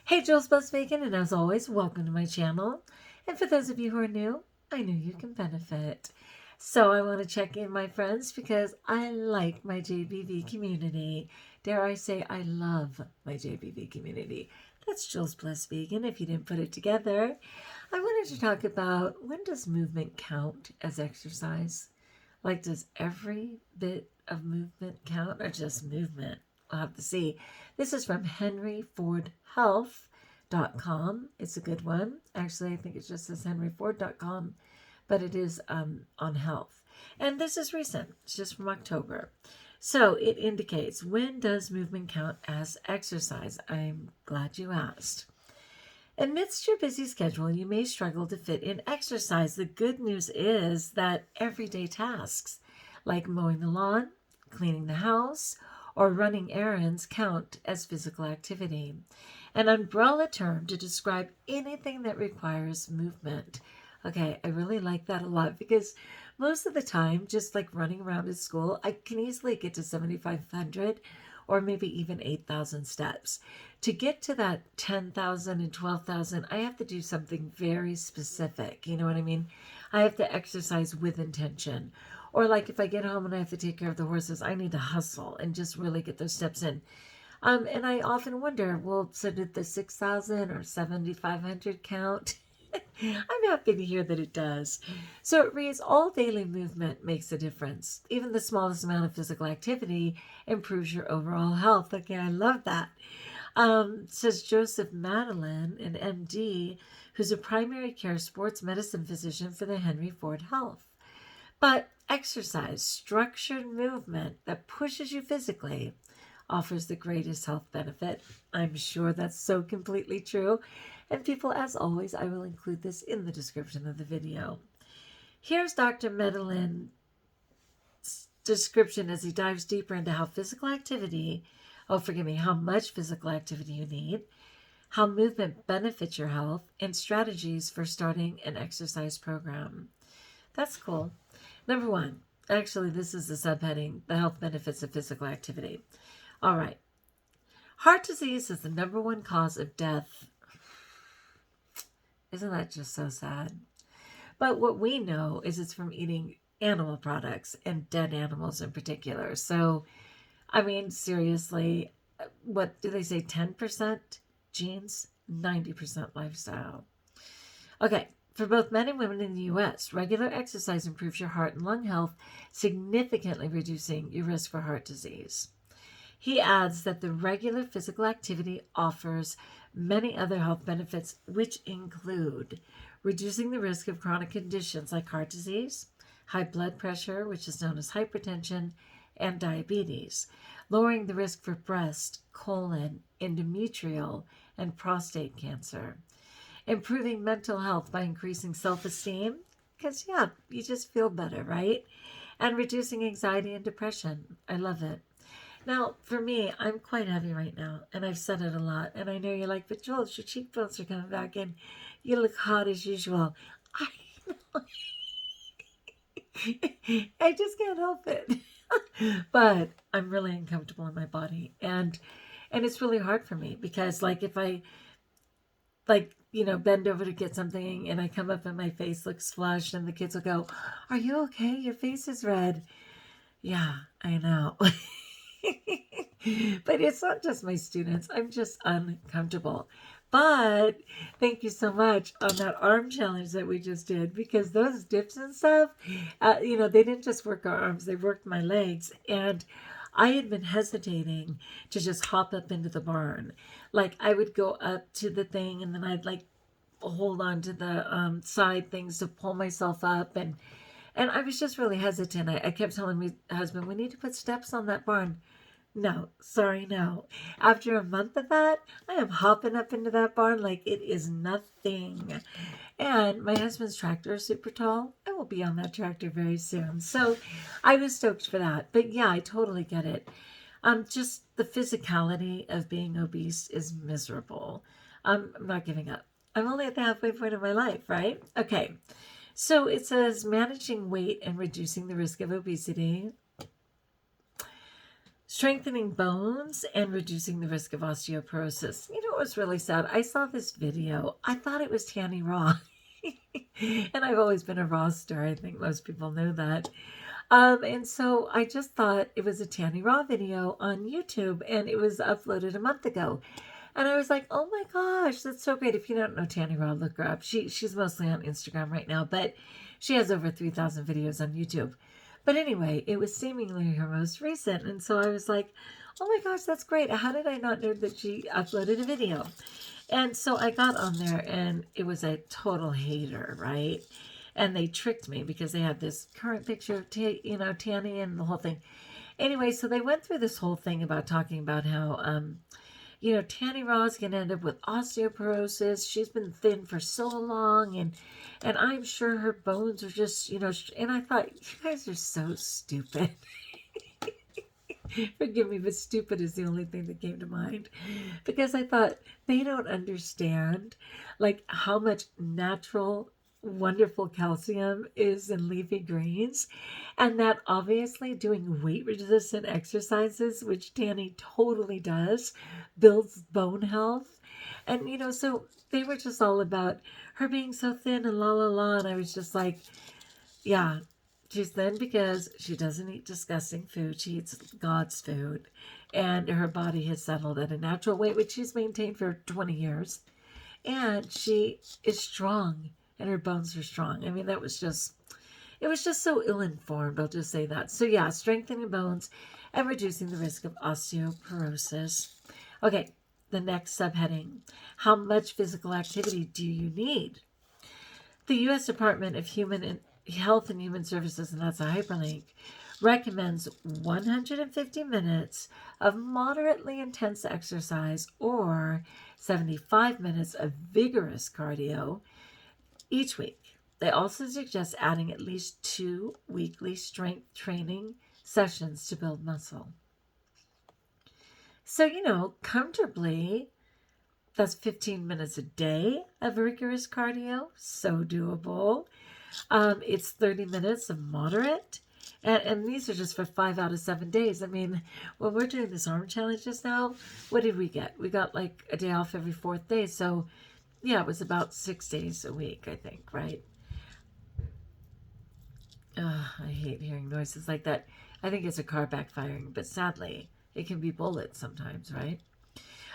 Hey, JulesBlessedVegan, and as always, welcome to my channel. And for those of you who are new, I know you can benefit. So I want to check in, my friends, because I like my JBV community. Dare I say, I love my JBV community. That's JulesBlessedVegan, if you didn't put it together. I wanted to talk about, when does movement count as exercise? Like, does every bit of movement count, or just movement? We'll have to see. This is from henryfordhealth.com. It's a good one. Actually, I think it just says henryford.com, but it is on health. And this is recent. It's just from October. So it indicates, when does movement count as exercise? I'm glad you asked. Amidst your busy schedule, you may struggle to fit in exercise. The good news is that everyday tasks like mowing the lawn, cleaning the house, or running errands count as physical activity, an umbrella term to describe anything that requires movement. Okay, I really like that a lot because most of the time, just like running around at school, I can easily get to 7,500 or maybe even 8,000 steps. To get to that 10,000 and 12,000, I have to do something very specific. You know what I mean? I have to exercise with intention. Or like if I get home and I have to take care of the horses, I need to hustle and just really get those steps in. And I often wonder, well, so did the 6,000 or 7,500 count? I'm happy to hear that it does. So it reads, all daily movement makes a difference. Even the smallest amount of physical activity improves your overall health. Okay, I love that. Says Joseph Madeline, an MD, who's a primary care sports medicine physician for the Henry Ford Health. But exercise, structured movement that pushes you physically, offers the greatest health benefit. I'm sure that's so completely true. And people, as always, I will include this in the description of the video. Here's Dr. Madelin's description as he dives deeper into how how much physical activity you need, how movement benefits your health, and strategies for starting an exercise program. That's cool. Number one, actually, this is the subheading, the health benefits of physical activity. All right. Heart disease is the number one cause of death. Isn't that just so sad? But what we know is it's from eating animal products and dead animals in particular. So, I mean, seriously, what do they say? 10% genes, 90% lifestyle. Okay. For both men and women in the U.S., regular exercise improves your heart and lung health, significantly reducing your risk for heart disease. He adds that the regular physical activity offers many other health benefits, which include reducing the risk of chronic conditions like heart disease, high blood pressure, which is known as hypertension, and diabetes, lowering the risk for breast, colon, endometrial, and prostate cancer. Improving mental health by increasing self-esteem, because, yeah, you just feel better, right? And reducing anxiety and depression. I love it. Now, for me, I'm quite heavy right now, and I've said it a lot, and I know you're like, but Jules, your cheekbones are coming back, and you look hot as usual. I know. I just can't help it. But I'm really uncomfortable in my body, and it's really hard for me because, like, if I bend over to get something and I come up and my face looks flushed and the kids will go, "Are you okay? Your face is red." Yeah, I know. But it's not just my students. I'm just uncomfortable. But thank you so much on that arm challenge that we just did, because those dips and stuff, they didn't just work our arms, they worked my legs. And I had been hesitating to just hop up into the barn. Like, I would go up to the thing and then I'd hold on to the side things to pull myself up. And I was just really hesitant. I kept telling my husband, we need to put steps on that barn. No, sorry, no. After a month of that, I am hopping up into that barn like it is nothing. And my husband's tractor is super tall. I will be on that tractor very soon. So I was stoked for that. But yeah, I totally get it. Just the physicality of being obese is miserable. I'm not giving up. I'm only at the halfway point of my life, right? Okay. So it says managing weight and reducing the risk of obesity. strengthening bones and reducing the risk of osteoporosis. You know what was really sad? I saw this video. I thought it was Tanny Raw. And I've always been a Raw star. I think most people know that. And so I just thought it was a Tanny Raw video on YouTube, and it was uploaded a month ago. And I was like, oh my gosh, that's so great. If you don't know Tanny Raw, look her up. She's mostly on Instagram right now, but she has over 3,000 videos on YouTube. But anyway, it was seemingly her most recent. And so I was like, oh my gosh, that's great. How did I not know that she uploaded a video? And so I got on there, and it was a total hater, right? And they tricked me because they had this current picture of, Tanny and the whole thing. Anyway, so they went through this whole thing about talking about how, Tanny Raw is going to end up with osteoporosis. She's been thin for so long, and I'm sure her bones are just, and I thought, you guys are so stupid. Forgive me, but stupid is the only thing that came to mind, because I thought they don't understand like how much natural, wonderful calcium is in leafy greens, and that obviously doing weight resistant exercises, which Tanny totally does, builds bone health. And so they were just all about her being so thin and la la la, and I was just like, yeah, she's thin because she doesn't eat disgusting food. She eats God's food. And her body has settled at a natural weight, which she's maintained for 20 years. And she is strong, and her bones are strong. I mean, it was just so ill-informed. I'll just say that. So yeah, strengthening bones and reducing the risk of osteoporosis. Okay, the next subheading. How much physical activity do you need? The U.S. Department of Health and Human Services, and that's a hyperlink, recommends 150 minutes of moderately intense exercise or 75 minutes of vigorous cardio each week. They also suggest adding at least 2 weekly strength training sessions to build muscle. So, comfortably, that's 15 minutes a day of rigorous cardio. So doable. It's 30 minutes of moderate. And these are just for 5 out of 7 days. I mean, when we're doing this arm challenge just now, what did we get? We got like a day off every 4th day. So, yeah, it was about 6 days a week, I think, right? I hate hearing noises like that. I think it's a car backfiring, but sadly, it can be bullets sometimes, right?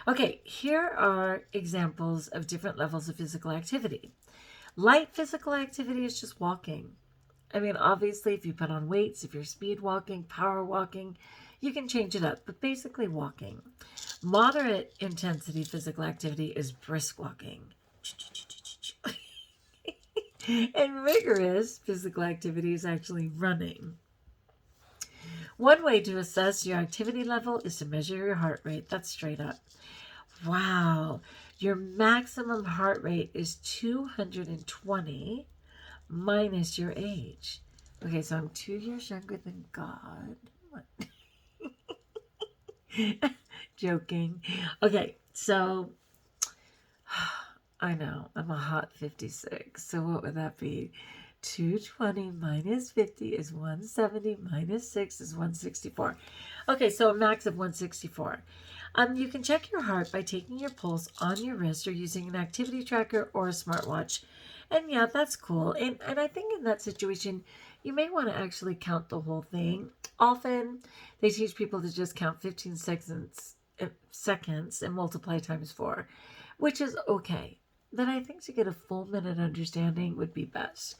Okay, here are examples of different levels of physical activity. Light physical activity is just walking. I mean, obviously, if you put on weights, if you're speed walking, power walking, you can change it up, but basically walking. Moderate intensity physical activity is brisk walking. And rigorous physical activity is actually running. One way to assess your activity level is to measure your heart rate. That's straight up. Wow. Your maximum heart rate is 220 minus your age. Okay, so I'm 2 years younger than God. Joking. Okay, so I know, I'm a hot 56. So what would that be? 220 minus 50 is 170 minus 6 is 164. Okay, so a max of 164. You can check your heart by taking your pulse on your wrist or using an activity tracker or a smartwatch. And yeah, that's cool. And I think in that situation, you may want to actually count the whole thing. Often, they teach people to just count 15 seconds and multiply times 4, which is okay. But I think to get a full minute understanding would be best.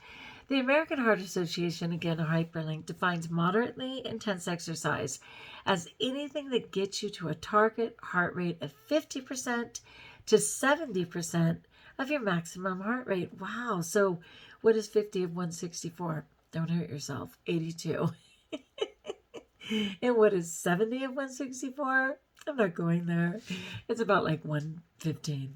The American Heart Association, again a hyperlink, defines moderately intense exercise as anything that gets you to a target heart rate of 50% to 70% of your maximum heart rate. Wow. So what is 50 of 164? Don't hurt yourself. 82. And what is 70 of 164? I'm not going there. It's about like 115.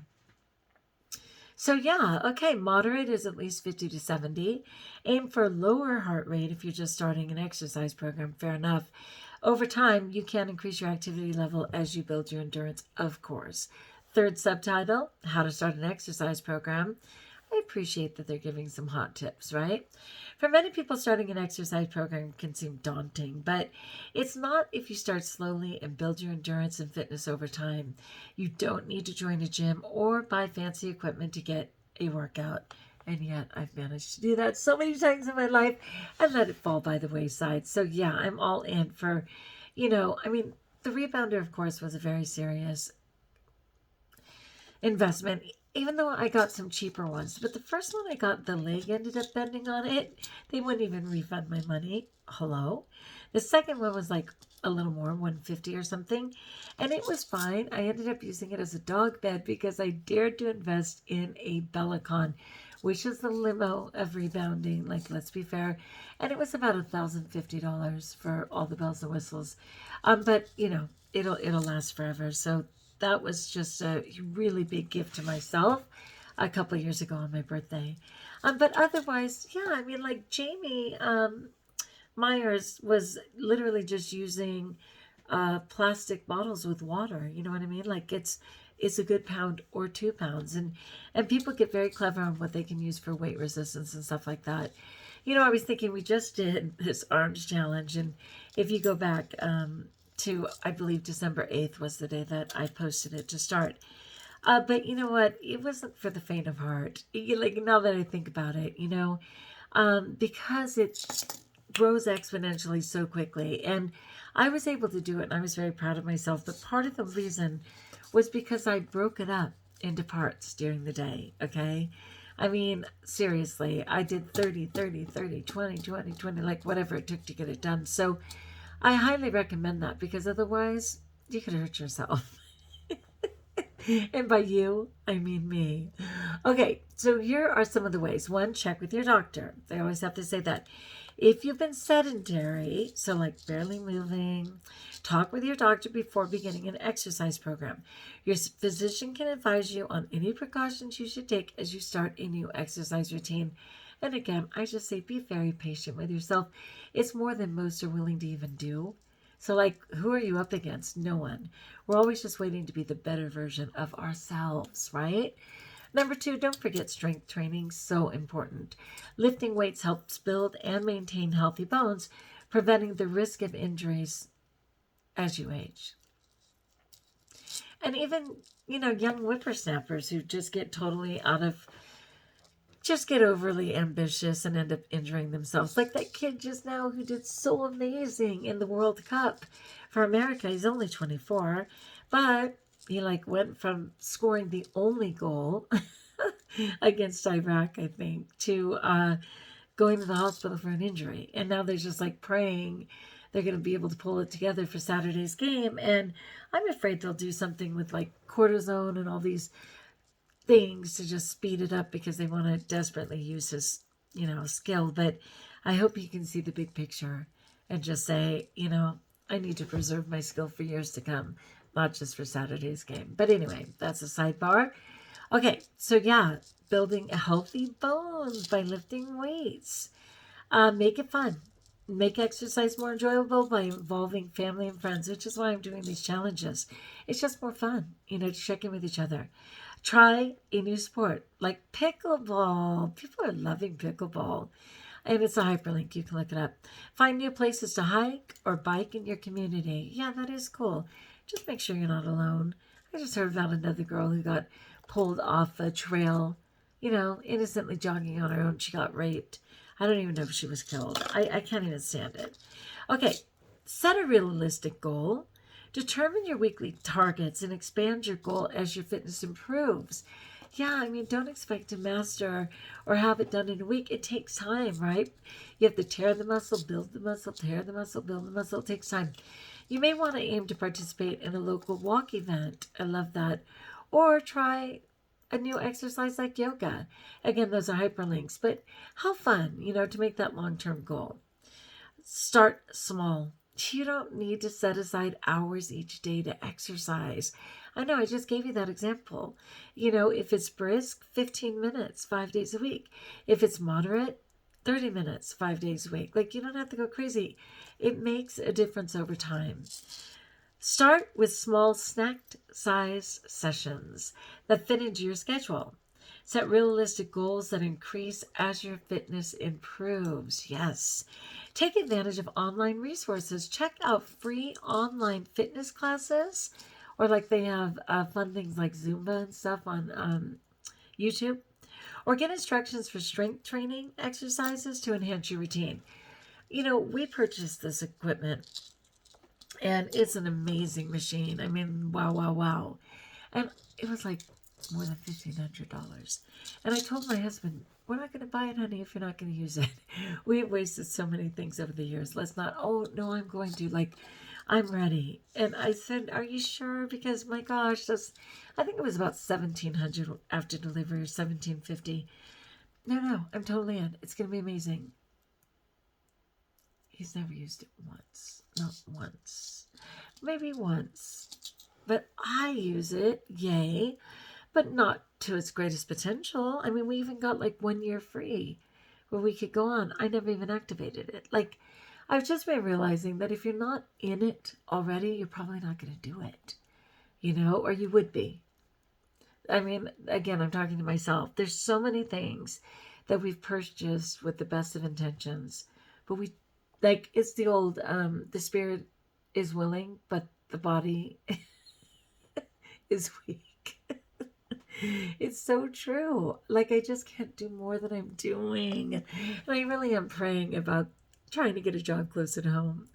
So yeah, okay, moderate is at least 50 to 70. Aim for lower heart rate if you're just starting an exercise program, fair enough. Over time, you can increase your activity level as you build your endurance, of course. Third subtitle, how to start an exercise program. I appreciate that they're giving some hot tips, right? For many people, starting an exercise program can seem daunting, but it's not if you start slowly and build your endurance and fitness over time. You don't need to join a gym or buy fancy equipment to get a workout. And yet I've managed to do that so many times in my life and let it fall by the wayside. So yeah, I'm all in for, the rebounder, of course, was a very serious investment, even though I got some cheaper ones. But the first one I got, the leg ended up bending on it. They wouldn't even refund my money. Hello? The second one was like a little more, 150 or something. And it was fine. I ended up using it as a dog bed because I dared to invest in a Bellicon, which is the limo of rebounding. Like, let's be fair. And it was about $1,050 for all the bells and whistles. But it'll last forever. So that was just a really big gift to myself a couple of years ago on my birthday. But otherwise, yeah, I mean, like Jamie Myers was literally just using plastic bottles with water. You know what I mean? Like it's a good pound or 2 pounds. And people get very clever on what they can use for weight resistance and stuff like that. I was thinking we just did this arms challenge. And if you go back, to, I believe December 8th was the day that I posted it to start. But you know what? It wasn't for the faint of heart. Like now that I think about it, because it grows exponentially so quickly. And I was able to do it and I was very proud of myself. But part of the reason was because I broke it up into parts during the day. Okay. I mean, seriously, I did 30, 30, 30, 20, 20, 20, like whatever it took to get it done. So I highly recommend that because otherwise you could hurt yourself. And by you, I mean me. Okay, so here are some of the ways. One, check with your doctor. They always have to say that. If you've been sedentary, so like barely moving, talk with your doctor before beginning an exercise program. Your physician can advise you on any precautions you should take as you start a new exercise routine. And again, I just say be very patient with yourself. It's more than most are willing to even do. So like, who are you up against? No one. We're always just waiting to be the better version of ourselves, right? Number 2, don't forget strength training. So important. Lifting weights helps build and maintain healthy bones, preventing the risk of injuries as you age. And even, young whippersnappers who just get overly ambitious and end up injuring themselves. Like that kid just now who did so amazing in the World Cup for America. He's only 24, but he went from scoring the only goal against Iraq, I think, to going to the hospital for an injury. And now they're just praying they're going to be able to pull it together for Saturday's game. And I'm afraid they'll do something with cortisone and all these things to just speed it up because they want to desperately use his, skill. But I hope he can see the big picture and just say, I need to preserve my skill for years to come, not just for Saturday's game. But anyway, that's a sidebar. Okay, so yeah, building a healthy bones by lifting weights. Make it fun. Make exercise more enjoyable by involving family and friends, which is why I'm doing these challenges. It's just more fun, to check in with each other. Try a new sport like pickleball. People are loving pickleball. And it's a hyperlink. You can look it up. Find new places to hike or bike in your community. Yeah, that is cool. Just make sure you're not alone. I just heard about another girl who got pulled off a trail, innocently jogging on her own. She got raped. I don't even know if she was killed. I can't even stand it. Okay, set a realistic goal. Determine your weekly targets and expand your goal as your fitness improves. Yeah, don't expect to master or have it done in a week. It takes time, right? You have to tear the muscle, build the muscle, tear the muscle, build the muscle. It takes time. You may want to aim to participate in a local walk event. I love that. Or try a new exercise like yoga. Again, those are hyperlinks, but how fun, to make that long-term goal. Start small. You don't need to set aside hours each day to exercise. I know, I just gave you that example. If it's brisk, 15 minutes, 5 days a week. If it's moderate, 30 minutes, 5 days a week. You don't have to go crazy. It makes a difference over time. Start with small snack size sessions that fit into your schedule. Set realistic goals that increase as your fitness improves. Yes. Take advantage of online resources. Check out free online fitness classes, or like they have fun things like Zumba and stuff on YouTube, or get instructions for strength training exercises to enhance your routine. You know, we purchased this equipment and it's an amazing machine. I mean, wow, wow, wow. And it was like more than $1,500. And I told my husband, we're not going to buy it, honey, if you're not going to use it. We have wasted so many things over the years. Let's not, oh, no, I'm going to. Like, I'm ready. And I said, are you sure? Because, my gosh, I think it was about $1,700 after delivery, or $1,750. No, I'm totally in. It's going to be amazing. He's never used it once. Not once. Maybe once. But I use it, yay, but not to its greatest potential. I mean, we even got like 1 year free where we could go on. I never even activated it. Like, I've just been realizing that if you're not in it already, you're probably not going to do it, you know, or you would be. I mean, again, I'm talking to myself. There's so many things that we've purchased with the best of intentions, but we, like, it's the old, the spirit is willing, but the body is weak. It's so true. Like, I just can't do more than I'm doing. And I really am praying about trying to get a job close at home,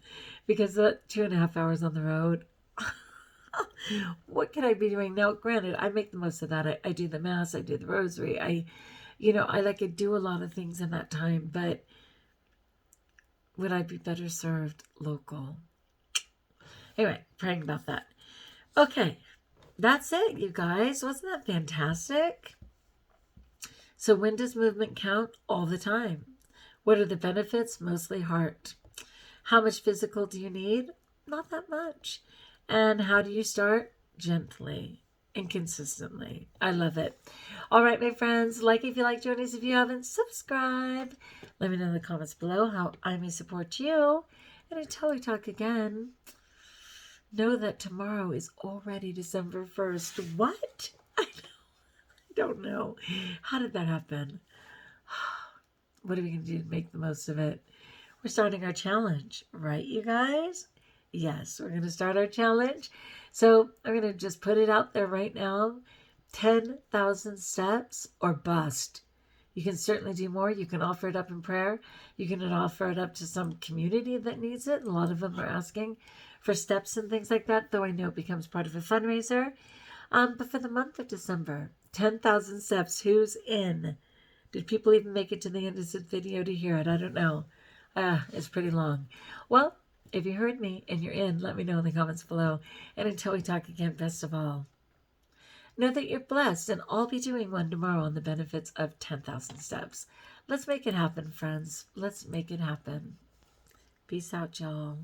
because that 2.5 hours on the road, what can I be doing now? Granted, I make the most of that. I do the mass, I do the rosary. I do a lot of things in that time, but would I be better served local? Anyway, praying about that. Okay. That's it, you guys. Wasn't that fantastic? So when does movement count? All the time. What are the benefits? Mostly heart. How much physical do you need? Not that much. And how do you start? Gently and consistently. I love it. All right, my friends. Like if you like, join us if you haven't. Subscribe. Let me know in the comments below how I may support you. And until we talk again, know that tomorrow is already December 1st. What? I don't know. How did that happen? What are we going to do to make the most of it? We're starting our challenge, right, you guys? Yes, we're going to start our challenge. So I'm going to just put it out there right now. 10,000 steps or bust. You can certainly do more. You can offer it up in prayer. You can offer it up to some community that needs it. A lot of them are asking for steps and things like that, though I know it becomes part of a fundraiser. But for the month of December, 10,000 steps, who's in? Did people even make it to the end of this video to hear it? I don't know. It's pretty long. Well, if you heard me and you're in, let me know in the comments below. And until we talk again, best of all, know that you're blessed, and I'll be doing one tomorrow on the benefits of 10,000 steps. Let's make it happen, friends. Let's make it happen. Peace out, y'all.